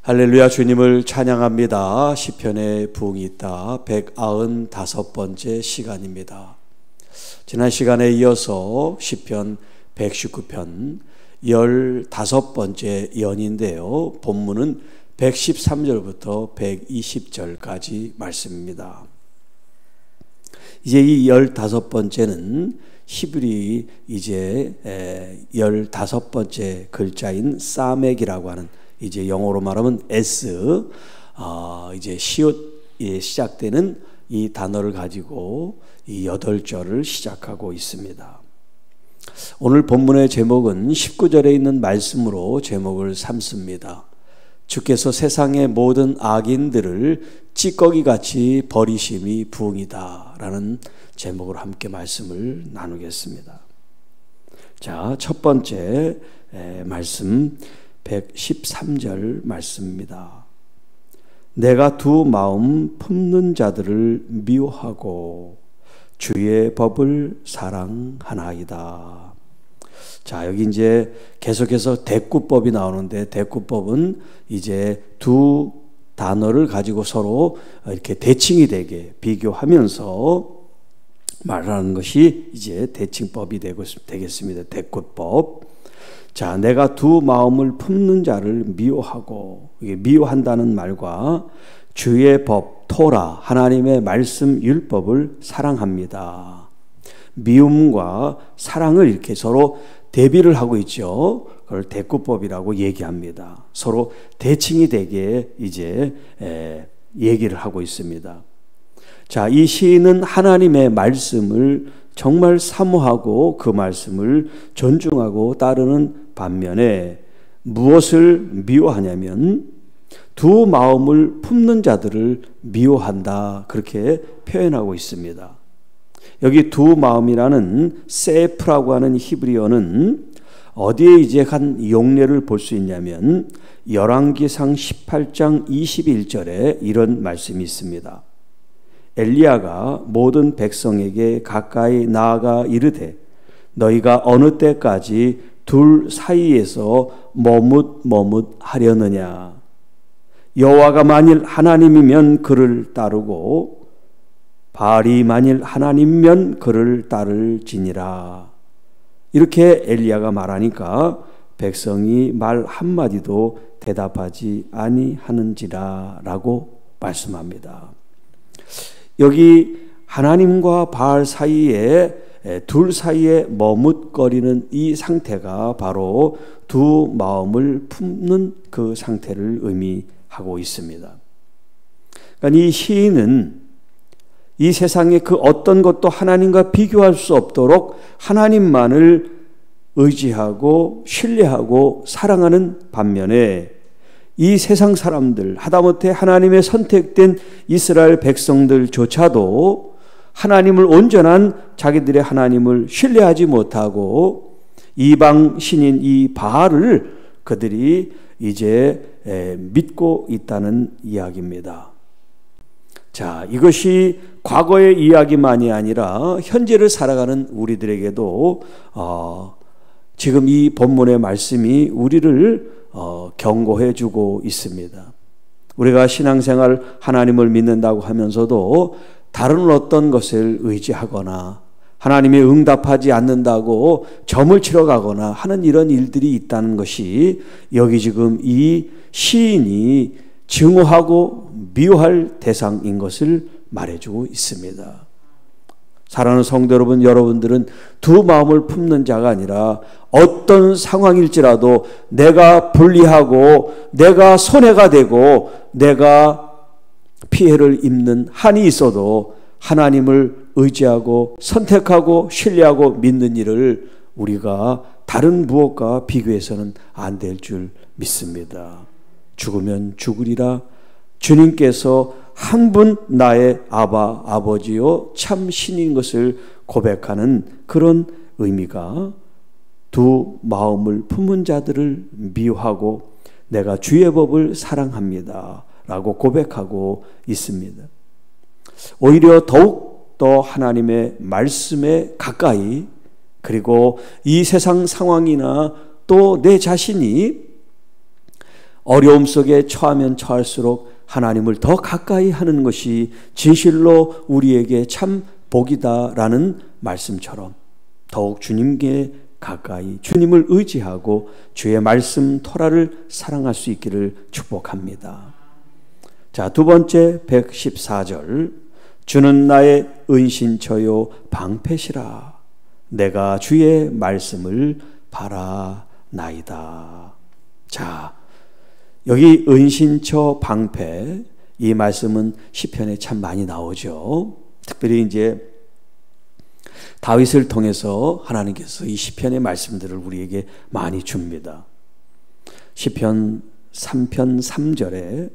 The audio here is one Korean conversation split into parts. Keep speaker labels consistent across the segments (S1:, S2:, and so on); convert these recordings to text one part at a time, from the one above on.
S1: 할렐루야. 주님을 찬양합니다. 시편에 부흥이 있다 195번째 시간입니다. 지난 시간에 이어서 시편 119편 15번째 연인데요, 본문은 113절부터 120절까지 말씀입니다. 이제 이 15번째는 히브리 이제 15번째 글자인 사멕이라고 하는, 이제 영어로 말하면 S, 이제 시옷에 시작되는 이 단어를 가지고 이 8절을 시작하고 있습니다. 오늘 본문의 제목은 19절에 있는 말씀으로 제목을 삼습니다. 주께서 세상의 모든 악인들을 찌꺼기같이 버리심이 부흥이다 라는 제목으로 함께 말씀을 나누겠습니다. 자, 첫 번째 말씀 113절 말씀입니다. 내가 두 마음 품는 자들을 미워하고 주의 법을 사랑하나이다. 자, 여기 이제 계속해서 대꾸법이 나오는데, 대꾸법은 이제 두 단어를 가지고 서로 이렇게 대칭이 되게 비교하면서 말하는 것이 이제 대칭법이 되겠습니다. 대꾸법. 자, 내가 두 마음을 품는 자를 미워하고, 이게 미워한다는 말과 주의 법, 토라, 하나님의 말씀, 율법을 사랑합니다. 미움과 사랑을 이렇게 서로 대비를 하고 있죠. 그걸 대꾸법이라고 얘기합니다. 서로 대칭이 되게 이제 얘기를 하고 있습니다. 자, 이 시인은 하나님의 말씀을 정말 사모하고 그 말씀을 존중하고 따르는 반면에 무엇을 미워하냐면 두 마음을 품는 자들을 미워한다, 그렇게 표현하고 있습니다. 여기 두 마음이라는 세프라고 하는 히브리어는 어디에 이제 한 용례를 볼 수 있냐면 열왕기상 18장 21절에 이런 말씀이 있습니다. 엘리야가 모든 백성에게 가까이 나아가 이르되 너희가 어느 때까지 둘 사이에서 머뭇머뭇하려느냐. 여호와가 만일 하나님이면 그를 따르고 바알이 만일 하나님이면 그를 따를지니라. 이렇게 엘리야가 말하니까 백성이 말 한마디도 대답하지 아니하는지라 라고 말씀합니다. 여기 하나님과 바알 사이에, 둘 사이에 머뭇거리는 이 상태가 바로 두 마음을 품는 그 상태를 의미하고 있습니다. 그러니까 이 시인은 이 세상의 그 어떤 것도 하나님과 비교할 수 없도록 하나님만을 의지하고 신뢰하고 사랑하는 반면에 이 세상 사람들, 하다못해 하나님의 선택된 이스라엘 백성들조차도 하나님을, 온전한 자기들의 하나님을 신뢰하지 못하고 이방 신인 이 바알을 그들이 이제 믿고 있다는 이야기입니다. 자, 이것이 과거의 이야기만이 아니라 현재를 살아가는 우리들에게도 지금 이 본문의 말씀이 우리를 경고해 주고 있습니다. 우리가 신앙생활 하나님을 믿는다고 하면서도 다른 어떤 것을 의지하거나 하나님이 응답하지 않는다고 점을 치러 가거나 하는 이런 일들이 있다는 것이 여기 지금 이 시인이 증오하고 미워할 대상인 것을 말해주고 있습니다. 사랑하는 성도 여러분, 여러분들은 두 마음을 품는 자가 아니라 어떤 상황일지라도 내가 불리하고 내가 손해가 되고 내가 피해를 입는 한이 있어도 하나님을 의지하고 선택하고 신뢰하고 믿는 일을 우리가 다른 무엇과 비교해서는 안 될 줄 믿습니다. 죽으면 죽으리라. 주님께서 한 분 나의 아버지요 참 신인 것을 고백하는 그런 의미가 두 마음을 품은 자들을 미워하고 내가 주의 법을 사랑합니다 라고 고백하고 있습니다. 오히려 더욱 더 하나님의 말씀에 가까이, 그리고 이 세상 상황이나 또 내 자신이 어려움 속에 처하면 처할수록 하나님을 더 가까이 하는 것이 진실로 우리에게 참 복이다라는 말씀처럼 더욱 주님께 가까이 주님을 의지하고 주의 말씀 토라를 사랑할 수 있기를 축복합니다. 자, 두 번째 114절. 주는 나의 은신처요 방패시라. 내가 주의 말씀을 바라나이다. 자, 여기 은신처 방패, 이 말씀은 시편에 참 많이 나오죠. 특별히 이제 다윗을 통해서 하나님께서 이 시편의 말씀들을 우리에게 많이 줍니다. 시편 3편 3절에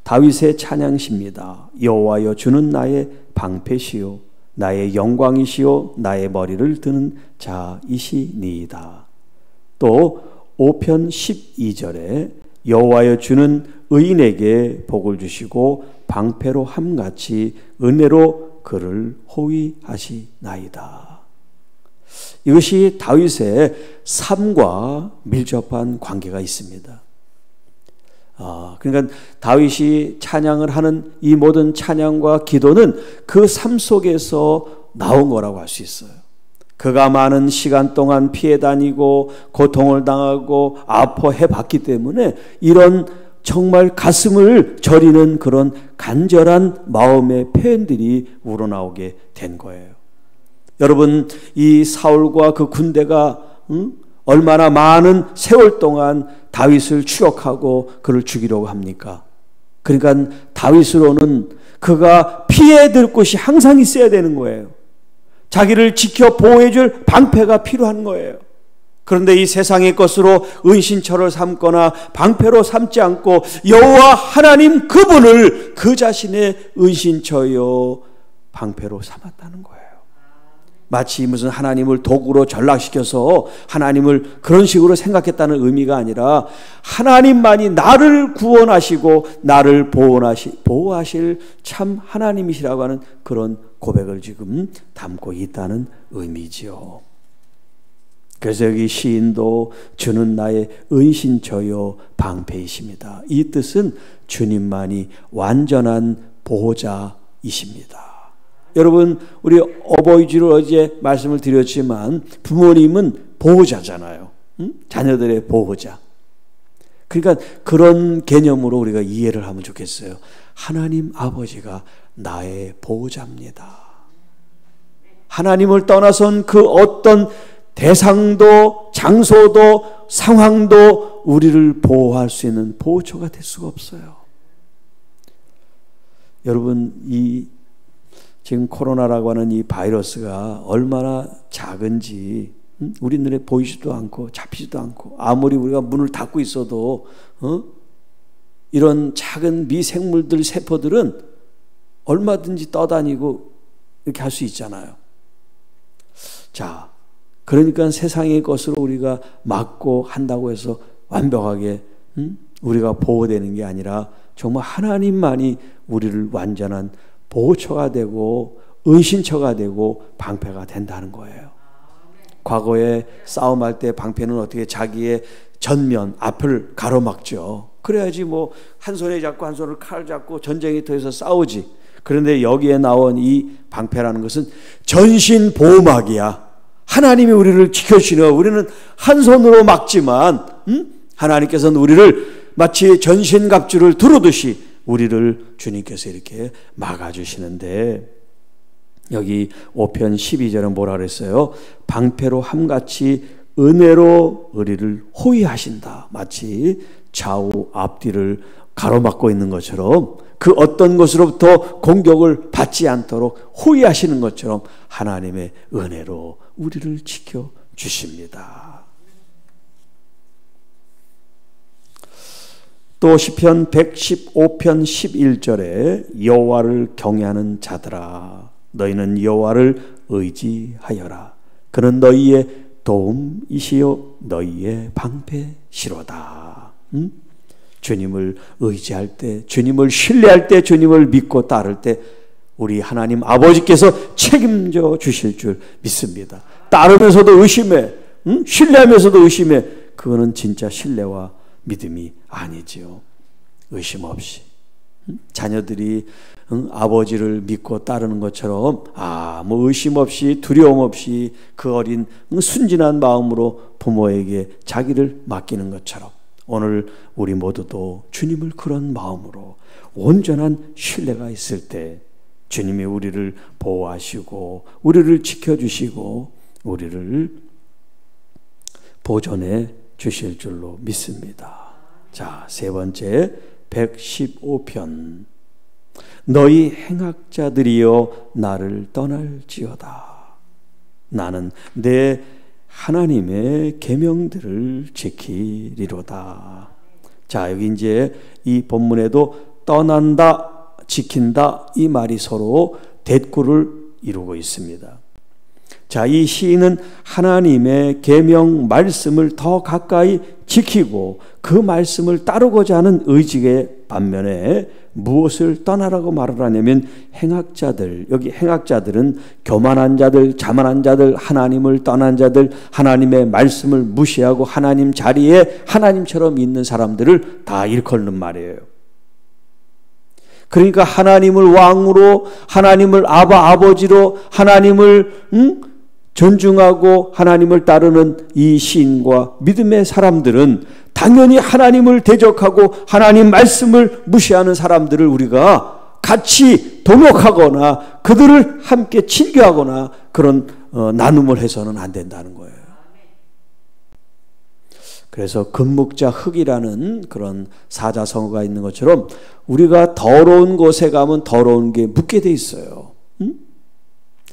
S1: 다윗의 찬양시입니다. 여호와여, 주는 나의 방패시요 나의 영광이시요 나의 머리를 드는 자이시니이다. 또 5편 12절에 여호와여, 주는 의인에게 복을 주시고 방패로 함같이 은혜로 그를 호위하시나이다. 이것이 다윗의 삶과 밀접한 관계가 있습니다. 그러니까 다윗이 찬양을 하는 이 모든 찬양과 기도는 그 삶 속에서 나온 거라고 할 수 있어요. 그가 많은 시간 동안 피해 다니고 고통을 당하고 아파해 봤기 때문에 이런 정말 가슴을 저리는 그런 간절한 마음의 표현들이 우러나오게 된 거예요. 여러분, 이 사울과 그 군대가 얼마나 많은 세월 동안 다윗을 추격하고 그를 죽이려고 합니까? 그러니까 다윗으로는 그가 피해 들 곳이 항상 있어야 되는 거예요. 자기를 지켜 보호해 줄 방패가 필요한 거예요. 그런데 이 세상의 것으로 은신처를 삼거나 방패로 삼지 않고 여호와 하나님 그분을 그 자신의 은신처요 방패로 삼았다는 거예요. 마치 무슨 하나님을 도구로 전락시켜서 하나님을 그런 식으로 생각했다는 의미가 아니라 하나님만이 나를 구원하시고 나를 보호하실 참 하나님이시라고 하는 그런 고백을 지금 담고 있다는 의미지요. 그래서 여기 시인도 주는 나의 은신처요 방패이십니다. 이 뜻은 주님만이 완전한 보호자이십니다. 여러분, 우리 어버이주를 어제 말씀을 드렸지만 부모님은 보호자잖아요. 자녀들의 보호자. 그러니까 그런 개념으로 우리가 이해를 하면 좋겠어요. 하나님 아버지가 나의 보호자입니다. 하나님을 떠나선 그 어떤 대상도 장소도 상황도 우리를 보호할 수 있는 보호처가 될 수가 없어요. 여러분, 이 지금 코로나라고 하는 이 바이러스가 얼마나 작은지 우리 눈에 보이지도 않고 잡히지도 않고 아무리 우리가 문을 닫고 있어도 이런 작은 미생물들 세포들은 얼마든지 떠다니고 이렇게 할 수 있잖아요. 자, 그러니까 세상의 것으로 우리가 막고 한다고 해서 완벽하게 우리가 보호되는 게 아니라 정말 하나님만이 우리를 완전한 보호처가 되고 은신처가 되고 방패가 된다는 거예요. 과거에 싸움할 때 방패는 어떻게 자기의 전면 앞을 가로막죠. 그래야지 뭐 한 손에 잡고 한 손을 칼 잡고 전쟁터에서 싸우지. 그런데 여기에 나온 이 방패라는 것은 전신 보호막이야. 하나님이 우리를 지켜주시는, 우리는 한 손으로 막지만 하나님께서는 우리를 마치 전신갑주를 두르듯이 우리를 주님께서 이렇게 막아주시는데, 여기 5편 12절은 뭐라 그랬어요? 방패로 함같이 은혜로 우리를 호위하신다. 마치 좌우 앞뒤를 가로막고 있는 것처럼 그 어떤 것으로부터 공격을 받지 않도록 호위하시는 것처럼 하나님의 은혜로 우리를 지켜주십니다. 또 시편 115편 11절에 여호와를 경외하는 자들아 너희는 여호와를 의지하여라. 그는 너희의 도움이시요 너희의 방패시로다. 주님을 의지할 때, 주님을 신뢰할 때, 주님을 믿고 따를 때 우리 하나님 아버지께서 책임져 주실 줄 믿습니다. 따르면서도 의심해, 신뢰하면서도 의심해. 그거는 진짜 신뢰와 믿음이 아니지요. 의심 없이 자녀들이 아버지를 믿고 따르는 것처럼 뭐 의심 없이 두려움 없이 그 어린 순진한 마음으로 부모에게 자기를 맡기는 것처럼 오늘 우리 모두도 주님을 그런 마음으로 온전한 신뢰가 있을 때 주님이 우리를 보호하시고 우리를 지켜주시고 우리를 보존해 주실 줄로 믿습니다. 자, 세 번째 115편. 너희 행악자들이여 나를 떠날지어다. 나는 내 하나님의 계명들을 지키리로다. 자, 여기 이제 이 본문에도 떠난다, 지킨다 이 말이 서로 대꾸를 이루고 있습니다. 자, 이 시인은 하나님의 계명 말씀을 더 가까이 지키고 그 말씀을 따르고자 하는 의지의 반면에 무엇을 떠나라고 말을 하냐면 행악자들, 여기 행악자들은 교만한 자들, 자만한 자들, 하나님을 떠난 자들, 하나님의 말씀을 무시하고 하나님 자리에 하나님처럼 있는 사람들을 다 일컫는 말이에요. 그러니까 하나님을 왕으로, 하나님을 아버지로, 하나님을 존중하고 하나님을 따르는 이 시인과 믿음의 사람들은 당연히 하나님을 대적하고 하나님 말씀을 무시하는 사람들을 우리가 같이 동역하거나 그들을 함께 친교하거나 그런 나눔을 해서는 안 된다는 거예요. 그래서 금묵자 흑이라는 그런 사자성어가 있는 것처럼 우리가 더러운 곳에 가면 더러운 게 묻게 돼 있어요.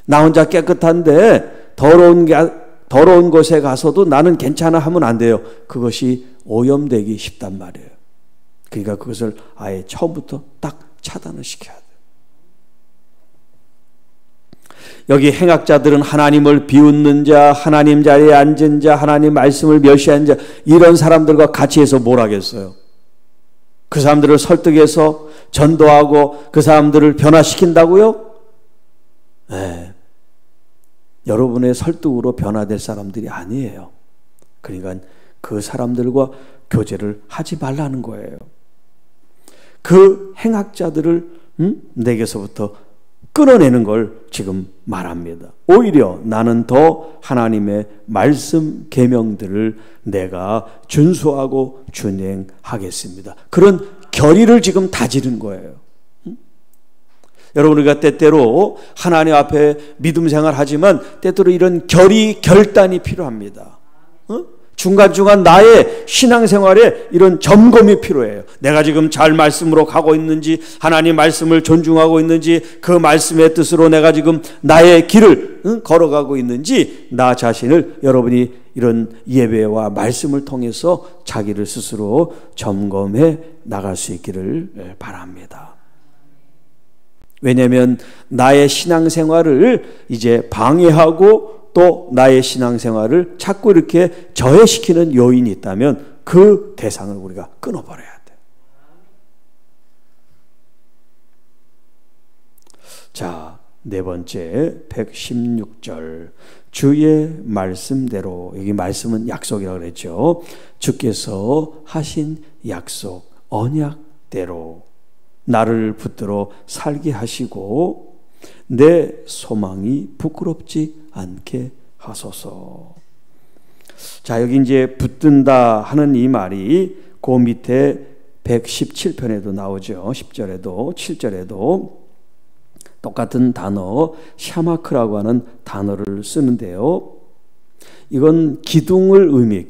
S1: 나 혼자 깨끗한데 더러운 곳에 가서도 나는 괜찮아 하면 안 돼요. 그것이 오염되기 쉽단 말이에요. 그러니까 그것을 아예 처음부터 딱 차단을 시켜야 돼요. 여기 행악자들은 하나님을 비웃는 자, 하나님 자리에 앉은 자, 하나님 말씀을 멸시한 자, 이런 사람들과 같이 해서 뭘 하겠어요? 그 사람들을 설득해서 전도하고 그 사람들을 변화시킨다고요? 네. 여러분의 설득으로 변화될 사람들이 아니에요. 그러니까 그 사람들과 교제를 하지 말라는 거예요. 그 행악자들을 내게서부터 끊어내는 걸 지금 말합니다. 오히려 나는 더 하나님의 말씀 계명들을 내가 준수하고 준행하겠습니다. 그런 결의를 지금 다지는 거예요. 여러분, 우리가 때때로 하나님 앞에 믿음 생활하지만 때때로 이런 결단이 필요합니다. 중간중간 나의 신앙생활에 이런 점검이 필요해요. 내가 지금 잘 말씀으로 가고 있는지, 하나님 말씀을 존중하고 있는지, 그 말씀의 뜻으로 내가 지금 나의 길을 걸어가고 있는지, 나 자신을 여러분이 이런 예배와 말씀을 통해서 자기를 스스로 점검해 나갈 수 있기를 바랍니다. 왜냐하면 나의 신앙생활을 이제 방해하고 또 나의 신앙생활을 자꾸 이렇게 저해시키는 요인이 있다면 그 대상을 우리가 끊어버려야 돼요. 자, 네 번째 116절. 주의 말씀대로, 여기 말씀은 약속이라고 그랬죠. 주께서 하신 약속, 언약대로 나를 붙들어 살게 하시고 내 소망이 부끄럽지 않게 하소서. 자, 여기 이제 붙든다 하는 이 말이 그 밑에 117편에도 나오죠. 10절에도 7절에도 똑같은 단어 샤마크라고 하는 단어를 쓰는데요. 이건 기둥을 의미해요.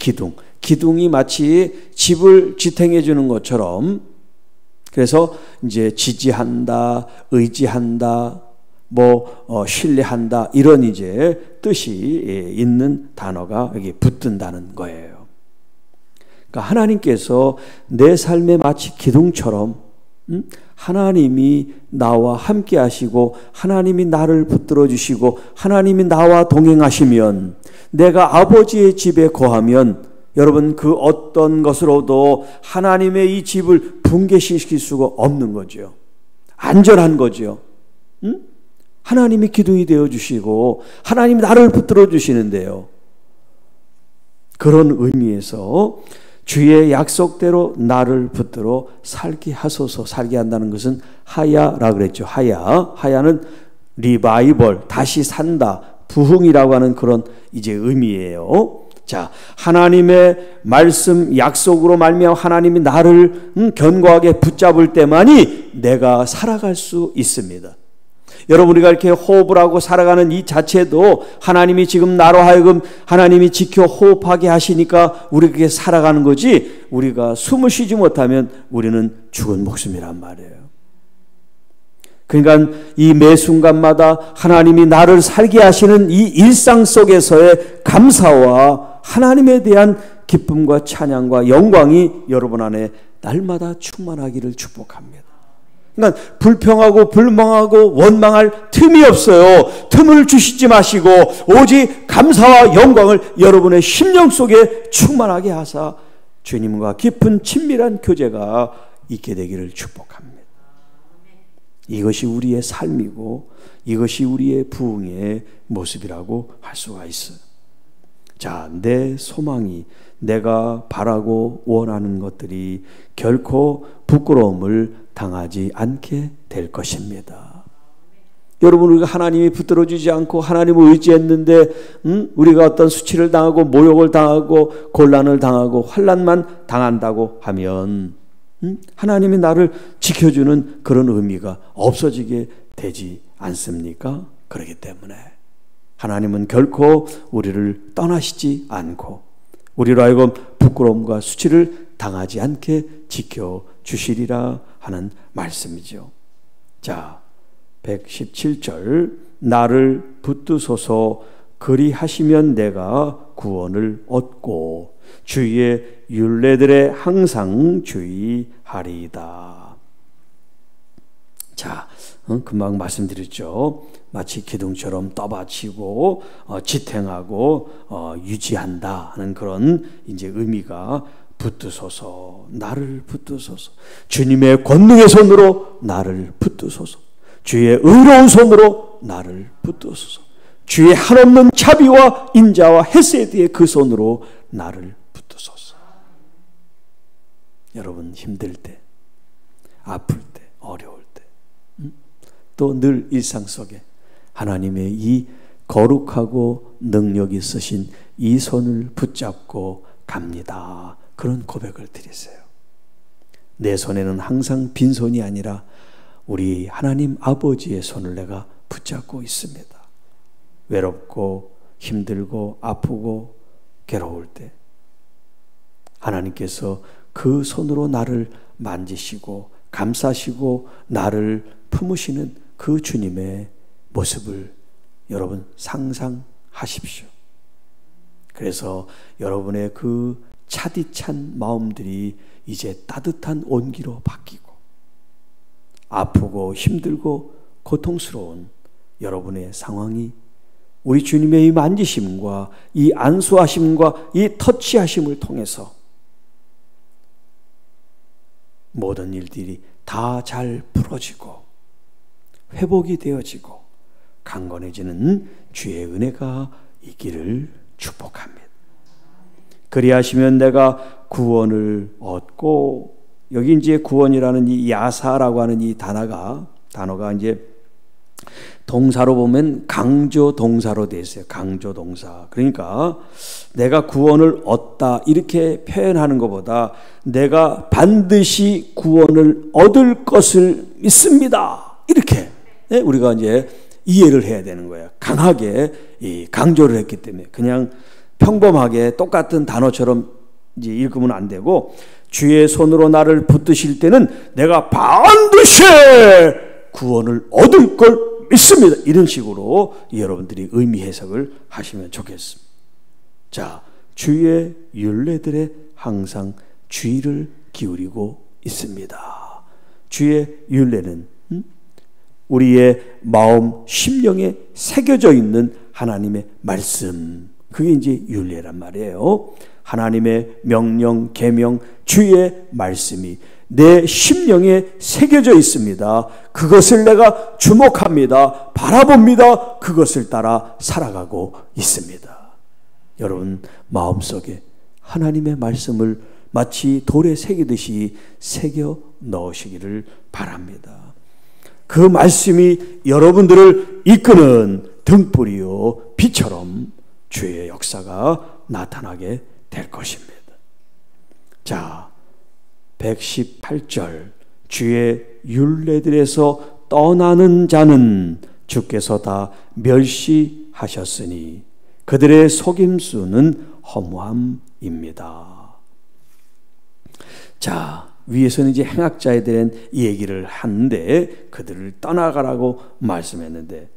S1: 기둥이 마치 집을 지탱해 주는 것처럼, 그래서 이제 지지한다, 의지한다, 신뢰한다, 이런 이제 뜻이 있는 단어가 여기 붙든다는 거예요. 그러니까 하나님께서 내 삶에 마치 기둥처럼 하나님이 나와 함께 하시고 하나님이 나를 붙들어 주시고 하나님이 나와 동행하시면, 내가 아버지의 집에 거하면 여러분 그 어떤 것으로도 하나님의 이 집을 붕괴시킬 수가 없는 거죠. 안전한 거죠. 하나님이 기둥이 되어주시고 하나님이 나를 붙들어 주시는데요. 그런 의미에서 주의 약속대로 나를 붙들어 살게 하소서. 살게 한다는 것은 하야라 그랬죠. 하야는 리바이벌, 다시 산다, 부흥이라고 하는 그런 이제 의미예요. 자, 하나님의 말씀 약속으로 말미암아 하나님이 나를 견고하게 붙잡을 때만이 내가 살아갈 수 있습니다. 여러분, 우리가 이렇게 호흡을 하고 살아가는 이 자체도 하나님이 지금 나로 하여금 하나님이 지켜 호흡하게 하시니까 우리 그렇게 살아가는 거지, 우리가 숨을 쉬지 못하면 우리는 죽은 목숨이란 말이에요. 그러니까 이 매 순간마다 하나님이 나를 살게 하시는 이 일상 속에서의 감사와 하나님에 대한 기쁨과 찬양과 영광이 여러분 안에 날마다 충만하기를 축복합니다. 그러니까 불평하고 불망하고 원망할 틈이 없어요. 틈을 주시지 마시고 오직 감사와 영광을 여러분의 심령 속에 충만하게 하사 주님과 깊은 친밀한 교제가 있게 되기를 축복합니다. 이것이 우리의 삶이고 이것이 우리의 부흥의 모습이라고 할 수가 있어요. 자, 내 소망이, 내가 바라고 원하는 것들이 결코 부끄러움을 당하지 않게 될 것입니다. 여러분, 우리가 하나님이 붙들어주지 않고 하나님을 의지했는데 우리가 어떤 수치를 당하고 모욕을 당하고 곤란을 당하고 환난만 당한다고 하면 하나님이 나를 지켜주는 그런 의미가 없어지게 되지 않습니까? 그렇기 때문에 하나님은 결코 우리를 떠나시지 않고 우리로 하여금 부끄러움과 수치를 당하지 않게 지켜주시리라 하는 말씀이죠. 자, 117절, 나를 붙드소서 그리하시면 내가 구원을 얻고 주의 율례들에 항상 주의하리이다. 자, 금방 말씀드렸죠. 마치 기둥처럼 떠받치고 지탱하고 유지한다 하는 그런 이제 의미가, 붙드소서, 나를 붙드소서, 주님의 권능의 손으로 나를 붙드소서, 주의 의로운 손으로 나를 붙드소서, 주의 한없는 자비와 인자와 헤세드의 그 손으로 나를 붙드소서. 여러분, 힘들 때, 아플 때, 어려울 때, 또 늘 일상 속에 하나님의 이 거룩하고 능력 있으신 이 손을 붙잡고 갑니다. 그런 고백을 드리세요. 내 손에는 항상 빈손이 아니라 우리 하나님 아버지의 손을 내가 붙잡고 있습니다. 외롭고 힘들고 아프고 괴로울 때 하나님께서 그 손으로 나를 만지시고 감싸시고 나를 품으시는 그 주님의 모습을 여러분 상상하십시오. 그래서 여러분의 그 차디찬 마음들이 이제 따뜻한 온기로 바뀌고 아프고 힘들고 고통스러운 여러분의 상황이 우리 주님의 이 만지심과 이 안수하심과 이 터치하심을 통해서 모든 일들이 다 잘 풀어지고 회복이 되어지고 강건해지는 주의 은혜가 있기를 축복합니다. 그리하시면 내가 구원을 얻고, 여기 이제 구원이라는 이 야사라고 하는 이 단어가 이제 동사로 보면 강조 동사로 되어 있어요. 강조 동사. 그러니까 내가 구원을 얻다 이렇게 표현하는 것보다 내가 반드시 구원을 얻을 것을 믿습니다. 이렇게 우리가 이제 이해를 해야 되는 거예요. 강하게 이 강조를 했기 때문에 그냥 평범하게 똑같은 단어처럼 이제 읽으면 안 되고, 주의 손으로 나를 붙드실 때는 내가 반드시 구원을 얻을 걸 믿습니다. 이런 식으로 여러분들이 의미 해석을 하시면 좋겠습니다. 자, 주의 율례들에 항상 주의를 기울이고 있습니다. 주의 율례는 우리의 마음, 심령에 새겨져 있는 하나님의 말씀, 그게 이제 율례란 말이에요. 하나님의 명령, 계명, 주의 말씀이 내 심령에 새겨져 있습니다. 그것을 내가 주목합니다. 바라봅니다. 그것을 따라 살아가고 있습니다. 여러분 마음속에 하나님의 말씀을 마치 돌에 새기듯이 새겨 넣으시기를 바랍니다. 그 말씀이 여러분들을 이끄는 등불이요 빛처럼 주의 역사가 나타나게 될 것입니다. 자, 118절 주의 율례들에서 떠나는 자는 주께서 다 멸시하셨으니 그들의 속임수는 허무함입니다. 자, 위에서는 이제 행악자에 대한 얘기를 하는데 그들을 떠나가라고 말씀했는데,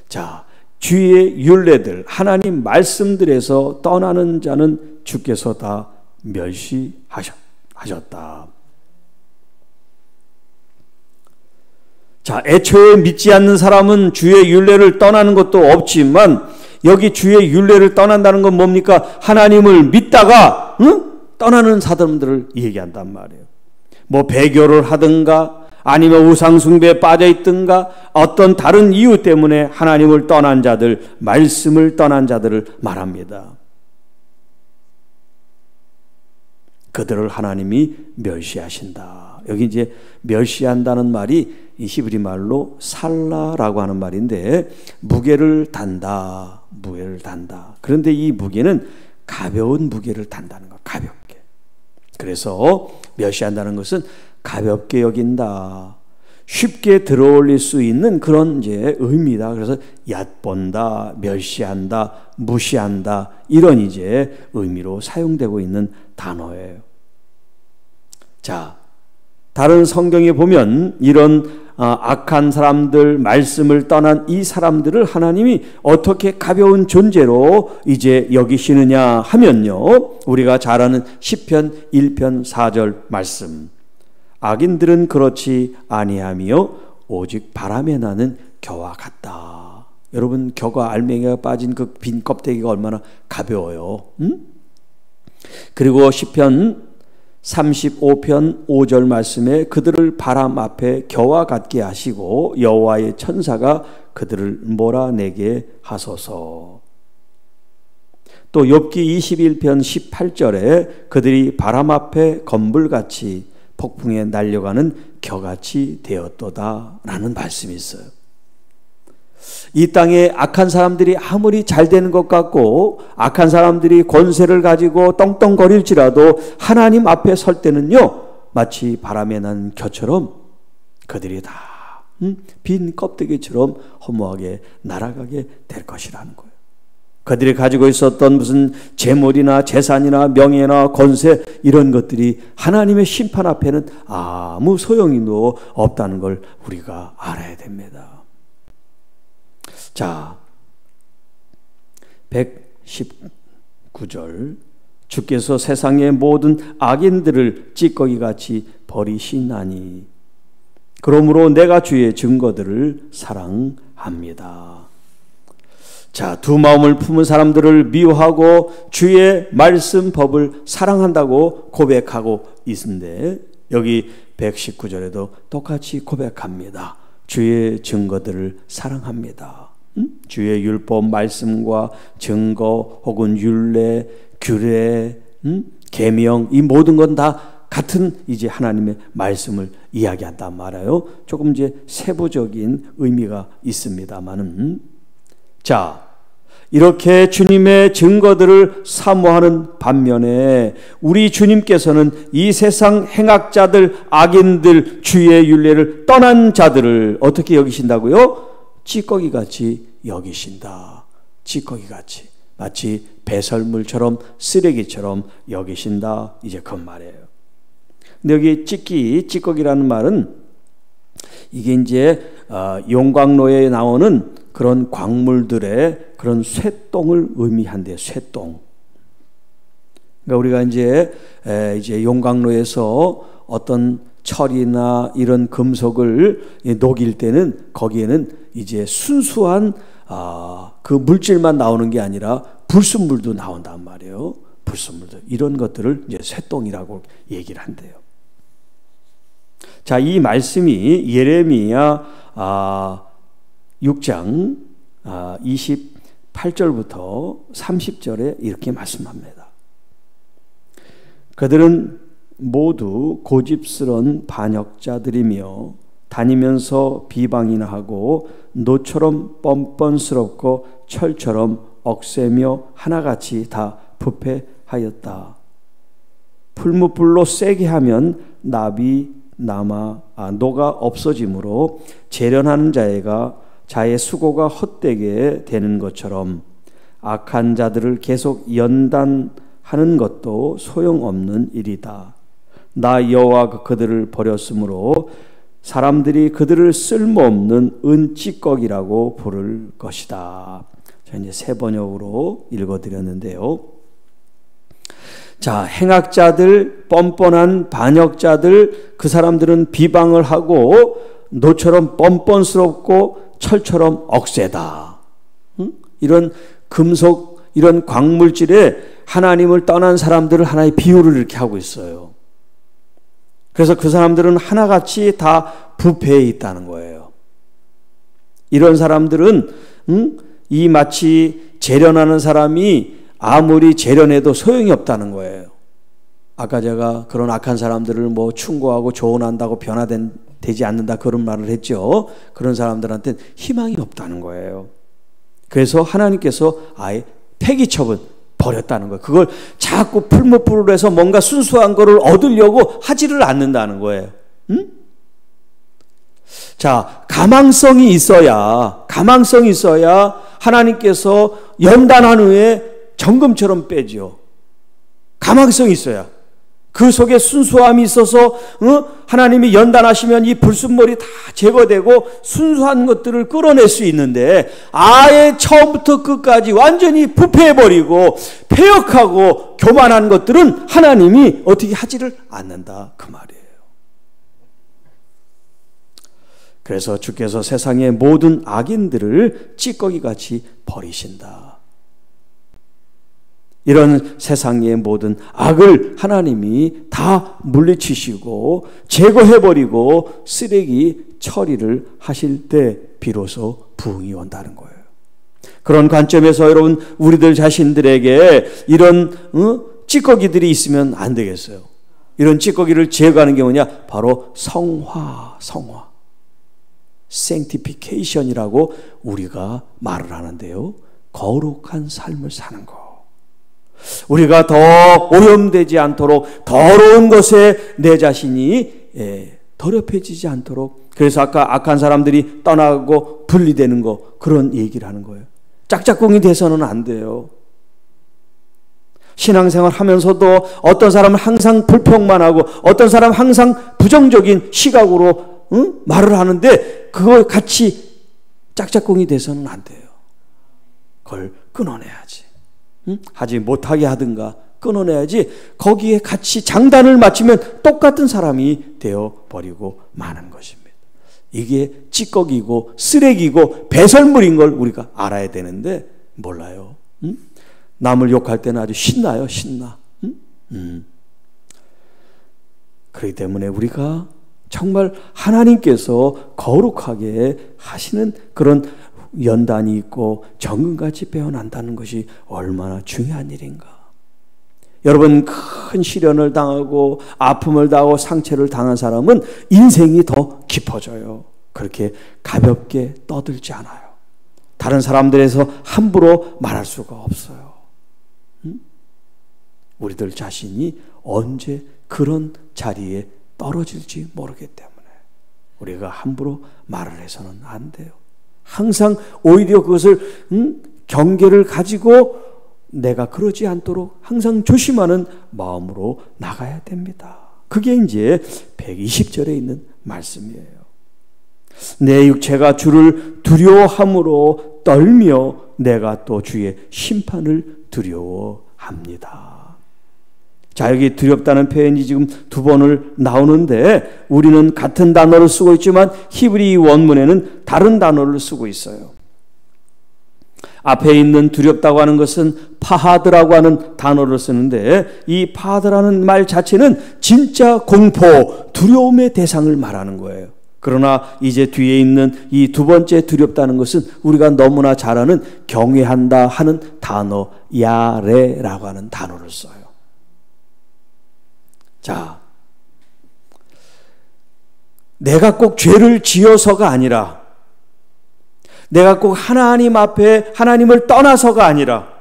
S1: 자, 주의 율례들, 하나님 말씀들에서 떠나는 자는 주께서 다 멸시하셨다. 자, 애초에 믿지 않는 사람은 주의 율례를 떠나는 것도 없지만 여기 주의 율례를 떠난다는 건 뭡니까? 하나님을 믿다가 떠나는 사람들을 얘기한단 말이에요. 뭐 배교를 하든가 아니면 우상숭배에 빠져 있든가 어떤 다른 이유 때문에 하나님을 떠난 자들, 말씀을 떠난 자들을 말합니다. 그들을 하나님이 멸시하신다. 여기 이제 멸시한다는 말이 이 히브리 말로 살라라고 하는 말인데 무게를 단다. 무게를 단다. 그런데 이 무게는 가벼운 무게를 단다는 거. 가볍게. 그래서 멸시한다는 것은 가볍게 여긴다. 쉽게 들어올릴 수 있는 그런 이제 의미다. 그래서 얕본다, 멸시한다, 무시한다 이런 이제 의미로 사용되고 있는 단어예요. 자, 다른 성경에 보면 이런 악한 사람들, 말씀을 떠난 이 사람들을 하나님이 어떻게 가벼운 존재로 이제 여기시느냐 하면요, 우리가 잘 아는 시편 1편 4절 말씀. 악인들은 그렇지 아니하며 오직 바람에 나는 겨와 같다. 여러분, 겨가 알맹이가 빠진 그 빈 껍데기가 얼마나 가벼워요. 그리고 시편 35편 5절 말씀에 그들을 바람 앞에 겨와 같게 하시고 여호와의 천사가 그들을 몰아내게 하소서. 또 욥기 21편 18절에 그들이 바람 앞에 검불같이 폭풍에 날려가는 겨같이 되었도다 라는 말씀이 있어요. 이 땅에 악한 사람들이 아무리 잘 되는 것 같고 악한 사람들이 권세를 가지고 떵떵거릴지라도 하나님 앞에 설 때는요, 마치 바람에 난 겨처럼 그들이 다 빈 껍데기처럼 허무하게 날아가게 될 것이라는 거예요. 그들이 가지고 있었던 무슨 재물이나 재산이나 명예나 권세 이런 것들이 하나님의 심판 앞에는 아무 소용이 없다는 걸 우리가 알아야 됩니다. 자, 119절 주께서 세상의 모든 악인들을 찌꺼기같이 버리시나니 그러므로 내가 주의 증거들을 사랑합니다. 자, 두 마음을 품은 사람들을 미워하고 주의 말씀 법을 사랑한다고 고백하고 있는데 여기 119절에도 똑같이 고백합니다. 주의 증거들을 사랑합니다. 주의 율법 말씀과 증거 혹은 율례, 규례, 계명 이 모든 건 다 같은 이제 하나님의 말씀을 이야기한단 말이에요. 조금 이제 세부적인 의미가 있습니다만은, 자, 이렇게 주님의 증거들을 사모하는 반면에 우리 주님께서는 이 세상 행악자들, 악인들, 주의 율례를 떠난 자들을 어떻게 여기신다고요? 찌꺼기같이 여기신다. 찌꺼기같이, 마치 배설물처럼 쓰레기처럼 여기신다. 이제 그 말이에요. 근데 여기 찌꺼기라는 말은 이게 이제 용광로에 나오는 그런 광물들의 그런 쇠똥을 의미한대요. 쇠똥. 그러니까 우리가 이제 용광로에서 어떤 철이나 이런 금속을 녹일 때는 거기에는 이제 순수한 그 물질만 나오는 게 아니라 불순물도 나온단 말이에요. 불순물도. 이런 것들을 이제 쇠똥이라고 얘기를 한대요. 자, 이 말씀이 예레미야 6장 28절부터 30절에 이렇게 말씀합니다. 그들은 모두 고집스런 반역자들이며 다니면서 비방이나 하고 노처럼 뻔뻔스럽고 철처럼 억세며 하나같이 다 부패하였다. 풀무불로 세게 하면 노가 없어지므로 재련하는 자의 수고가 헛되게 되는 것처럼 악한 자들을 계속 연단하는 것도 소용없는 일이다. 나 여호와가 그들을 버렸으므로 사람들이 그들을 쓸모없는 은찌꺼기라고 부를 것이다. 자, 이제 새 번역으로 읽어드렸는데요. 자, 행악자들, 뻔뻔한 반역자들, 그 사람들은 비방을 하고 노처럼 뻔뻔스럽고 철처럼 억세다. 이런 금속, 이런 광물질에 하나님을 떠난 사람들을 하나의 비유를 이렇게 하고 있어요. 그래서 그 사람들은 하나같이 다 부패해 있다는 거예요. 이런 사람들은 이 마치 재련하는 사람이 아무리 재련해도 소용이 없다는 거예요. 아까 제가 그런 악한 사람들을 뭐 충고하고 조언한다고 변화되지 않는다 그런 말을 했죠. 그런 사람들한테는 희망이 없다는 거예요. 그래서 하나님께서 아예 폐기처분 버렸다는 거예요. 그걸 자꾸 풀무불을 해서 뭔가 순수한 거를 얻으려고 하지를 않는다는 거예요. 자, 가망성이 있어야 하나님께서 연단한 후에 정금처럼 빼죠. 가망성이 있어야. 그 속에 순수함이 있어서 하나님이 연단하시면 이 불순물이 다 제거되고 순수한 것들을 끌어낼 수 있는데 아예 처음부터 끝까지 완전히 부패해버리고 폐역하고 교만한 것들은 하나님이 어떻게 하지를 않는다 그 말이에요. 그래서 주께서 세상의 모든 악인들을 찌꺼기같이 버리신다. 이런 세상의 모든 악을 하나님이 다 물리치시고 제거해버리고 쓰레기 처리를 하실 때 비로소 부흥이 온다는 거예요. 그런 관점에서 여러분 우리들 자신들에게 이런 찌꺼기들이 있으면 안 되겠어요. 이런 찌꺼기를 제거하는 게 뭐냐? 바로 성화 sanctification이라고 우리가 말을 하는데요. 거룩한 삶을 사는 것. 우리가 더 오염되지 않도록 더러운 것에 내 자신이 더럽혀지지 않도록, 그래서 아까 악한 사람들이 떠나고 분리되는 거, 그런 얘기를 하는 거예요. 짝짝꿍이 돼서는 안 돼요. 신앙생활 하면서도 어떤 사람은 항상 불평만 하고 어떤 사람은 항상 부정적인 시각으로 말을 하는데 그거 같이 짝짝꿍이 돼서는 안 돼요. 그걸 끊어내야지. 하지 못하게 하든가 끊어내야지. 거기에 같이 장단을 맞추면 똑같은 사람이 되어버리고 마는 것입니다. 이게 찌꺼기고 쓰레기고 배설물인 걸 우리가 알아야 되는데 몰라요. 남을 욕할 때는 아주 신나요. 신나. 그렇기 때문에 우리가 정말 하나님께서 거룩하게 하시는 그런 연단이 있고 정금같이 빼어난다는 것이 얼마나 중요한 일인가. 여러분, 큰 시련을 당하고 아픔을 당하고 상처를 당한 사람은 인생이 더 깊어져요. 그렇게 가볍게 떠들지 않아요. 다른 사람들에서 함부로 말할 수가 없어요. 우리들 자신이 언제 그런 자리에 떨어질지 모르기 때문에 우리가 함부로 말을 해서는 안 돼요. 항상 오히려 그것을 경계를 가지고 내가 그러지 않도록 항상 조심하는 마음으로 나가야 됩니다. 그게 이제 120절에 있는 말씀이에요. 내 육체가 주를 두려워함으로 떨며 내가 또 주의 심판을 두려워합니다. 자, 여기 두렵다는 표현이 지금 두 번을 나오는데 우리는 같은 단어를 쓰고 있지만 히브리 원문에는 다른 단어를 쓰고 있어요. 앞에 있는 두렵다고 하는 것은 파하드라고 하는 단어를 쓰는데 이 파하드라는 말 자체는 진짜 공포, 두려움의 대상을 말하는 거예요. 그러나 이제 뒤에 있는 이 두 번째 두렵다는 것은 우리가 너무나 잘 아는 경외한다 하는 단어 야레라고 하는 단어를 써요. 자, 내가 꼭 죄를 지어서가 아니라, 내가 꼭 하나님 앞에 하나님을 떠나서가 아니라,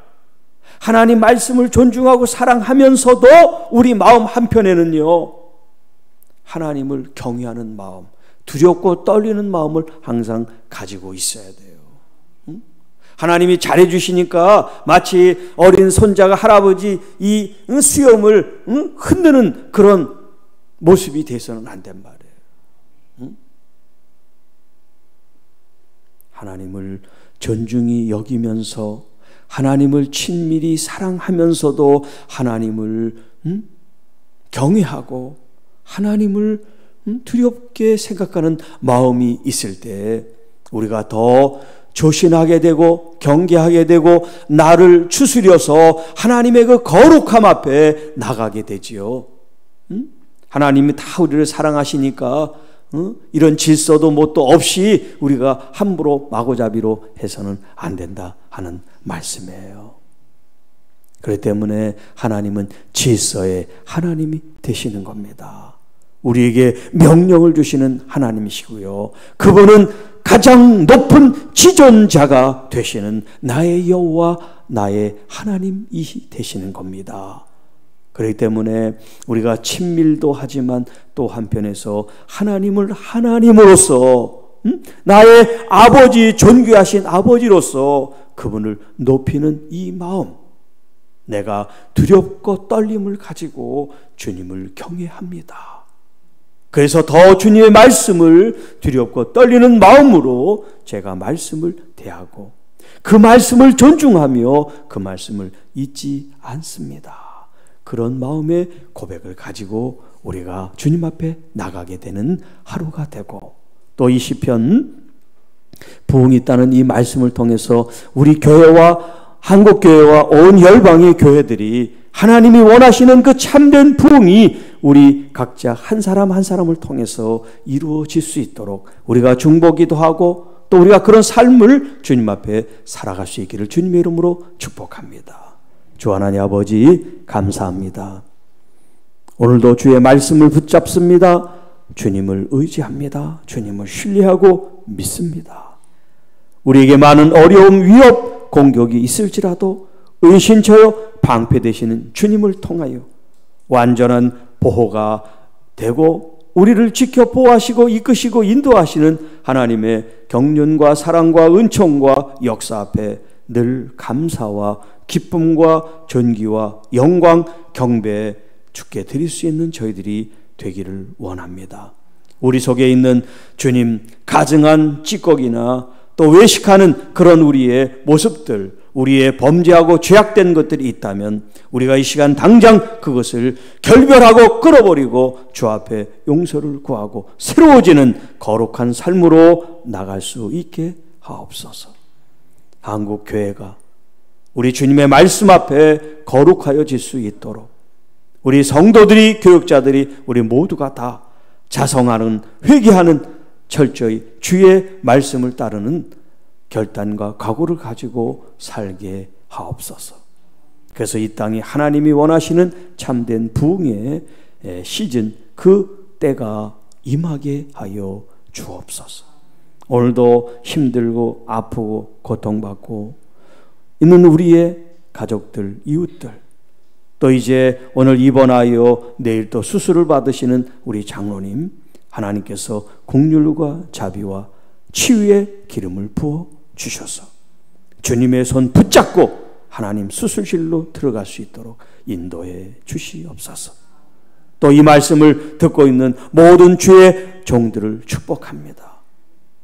S1: 하나님 말씀을 존중하고 사랑하면서도 우리 마음 한편에는요, 하나님을 경외하는 마음, 두렵고 떨리는 마음을 항상 가지고 있어야 돼요. 하나님이 잘해주시니까 마치 어린 손자가 할아버지 이 수염을 흔드는 그런 모습이 돼서는 안 된 말이에요. 하나님을 존중히 여기면서 하나님을 친밀히 사랑하면서도 하나님을 경외하고 하나님을 두렵게 생각하는 마음이 있을 때 우리가 더 조신하게 되고 경계하게 되고 나를 추스려서 하나님의 그 거룩함 앞에 나가게 되지요. 하나님이 다 우리를 사랑하시니까 이런 질서도 뭣도 없이 우리가 함부로 마구잡이로 해서는 안 된다 하는 말씀이에요. 그렇기 때문에 하나님은 질서의 하나님이 되시는 겁니다. 우리에게 명령을 주시는 하나님이시고요, 그분은 가장 높은 지존자가 되시는 나의 여호와 나의 하나님이 되시는 겁니다. 그렇기 때문에 우리가 친밀도 하지만 또 한편에서 하나님을 하나님으로서 나의 아버지, 존귀하신 아버지로서 그분을 높이는 이 마음, 내가 두렵고 떨림을 가지고 주님을 경외합니다. 그래서 더 주님의 말씀을 두렵고 떨리는 마음으로 제가 말씀을 대하고 그 말씀을 존중하며 그 말씀을 잊지 않습니다. 그런 마음의 고백을 가지고 우리가 주님 앞에 나가게 되는 하루가 되고, 또 이 시편 부흥이 있다는 이 말씀을 통해서 우리 교회와 한국교회와 온 열방의 교회들이 하나님이 원하시는 그 참된 부흥이 우리 각자 한 사람 한 사람을 통해서 이루어질 수 있도록 우리가 중보기도 하고 또 우리가 그런 삶을 주님 앞에 살아갈 수 있기를 주님의 이름으로 축복합니다. 주 하나님 아버지 감사합니다. 오늘도 주의 말씀을 붙잡습니다. 주님을 의지합니다. 주님을 신뢰하고 믿습니다. 우리에게 많은 어려움, 위협, 공격이 있을지라도 은신처여 방패되시는 주님을 통하여 완전한 보호가 되고 우리를 지켜 보호하시고 이끄시고 인도하시는 하나님의 경륜과 사랑과 은총과 역사 앞에 늘 감사와 기쁨과 존귀와 영광, 경배 주께 드릴 수 있는 저희들이 되기를 원합니다. 우리 속에 있는 주님 가증한 찌꺼기나 또 외식하는 그런 우리의 모습들, 우리의 범죄하고 죄악된 것들이 있다면 우리가 이 시간 당장 그것을 결별하고 끊어버리고 주 앞에 용서를 구하고 새로워지는 거룩한 삶으로 나갈 수 있게 하옵소서. 한국교회가 우리 주님의 말씀 앞에 거룩하여질 수 있도록 우리 성도들이, 교육자들이, 우리 모두가 다 자성하는, 회개하는, 철저히 주의 말씀을 따르는 결단과 각오를 가지고 살게 하옵소서. 그래서 이 땅이 하나님이 원하시는 참된 부흥의 시즌, 그 때가 임하게 하여 주옵소서. 오늘도 힘들고 아프고 고통받고 있는 우리의 가족들, 이웃들, 또 이제 오늘 입원하여 내일 또 수술을 받으시는 우리 장로님, 하나님께서 긍휼과 자비와 치유의 기름을 부어 주셔서 주님의 손 붙잡고 하나님 수술실로 들어갈 수 있도록 인도해 주시옵소서. 또 이 말씀을 듣고 있는 모든 주의 종들을 축복합니다.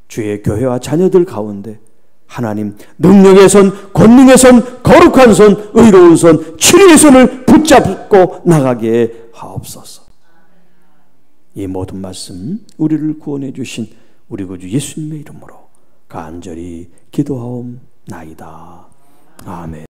S1: 주의 교회와 자녀들 가운데 하나님 능력의 손, 권능의 손, 거룩한 손, 의로운 손, 치료의 손을 붙잡고 나가게 하옵소서. 이 모든 말씀 우리를 구원해 주신 우리 구주 예수님의 이름으로 간절히 기도하옵나이다. 아멘.